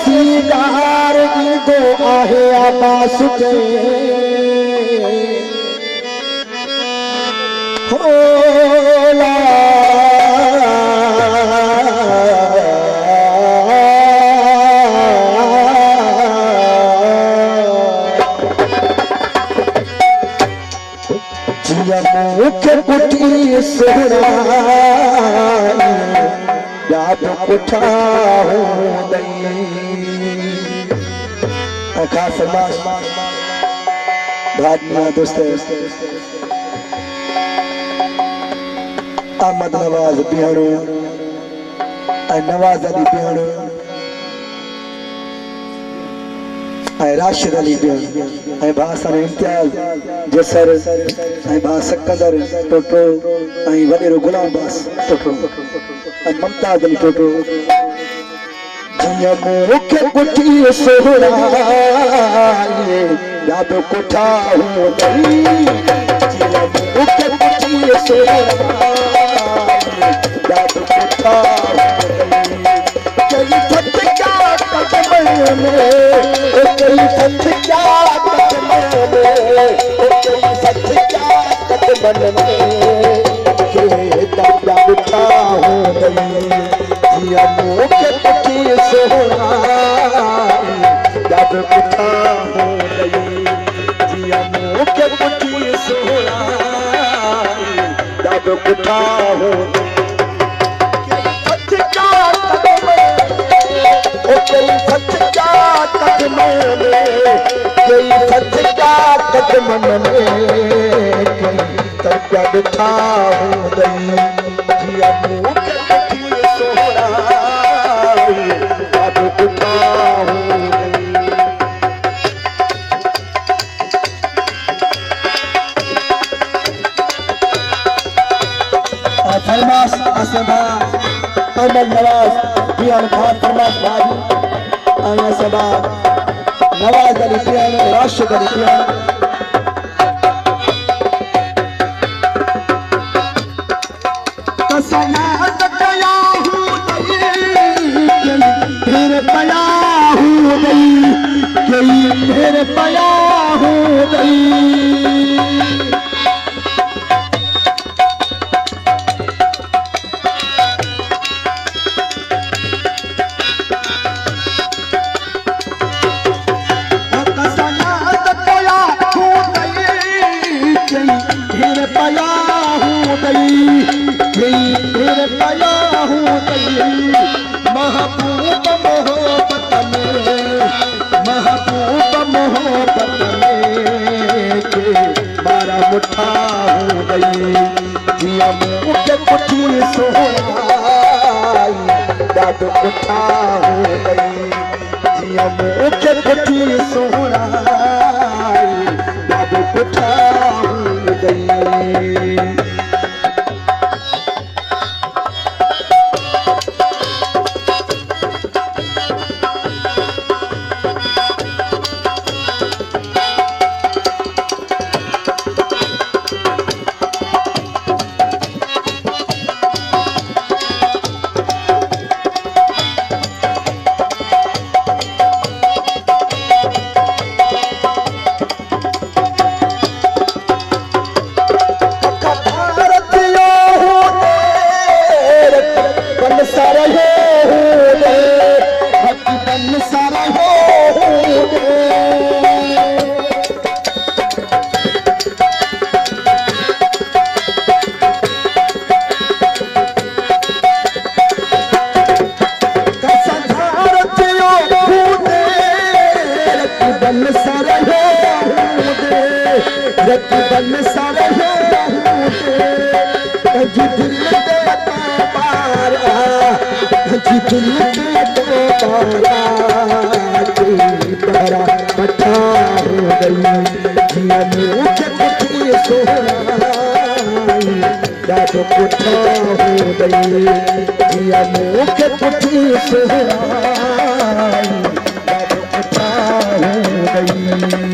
सीगार ईंदो आहे आबास के होला मुख्य कुटी सोहरा याद कुठा हो खास भाजना दोस्त Ahmad Nawaz piano Nawaz Ali piano Rashid Ali piano भाषण इम्तियाज जसर भा सकंदर टोटो वडेरो गुलाम बास टोटो ममताज अली टोटो जिया मुख्य कुटी सोहरा याद कोठा हो गई जिया मुख्य कुटी सोहरा याद कोठा हो गई कई सत्या कदम में कई सत्या कदम में कई सत्या कदम में दादा उठा हो गई जिया मुख्य कुटी सोहरा याद कोठा हो गई जिया मुख्य कुटी सोहरा याद कोठा हो कदमन में तर्जा बिठा हो गई जिया मुख्य कुटी सोहरा याद कोठा हो गई फरमास असबा अहमद नवाज पियानो खान फरमास भाई असबा नवाज अली पियानो राशिद अली पियानो फिर पया हो गई मुठा हो गई जिया मुख्य कुटी सोहरा याद कोठा हो गई जिया मुख्य कुटी सोहरा याद कोठा हो गई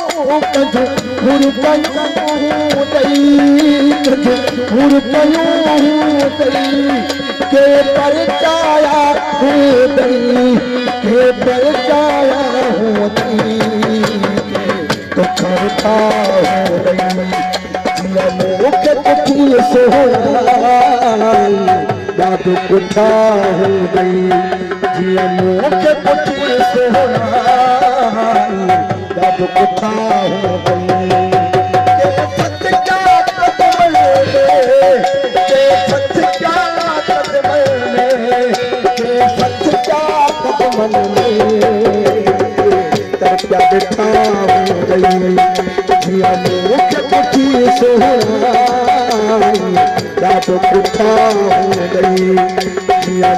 पूर कयूं दई पूर कयूं दई के परचाया हो दई के परचाया हो दई तो करता हो दई जिया मोके पुठी सोहराई दादू कुठा हो दई जिया मोके पुठी सोहराई दादू कुठा हो दई बिठा हो गई जिया मुख पुठी सोहराई दादू कुठा हो गई जिया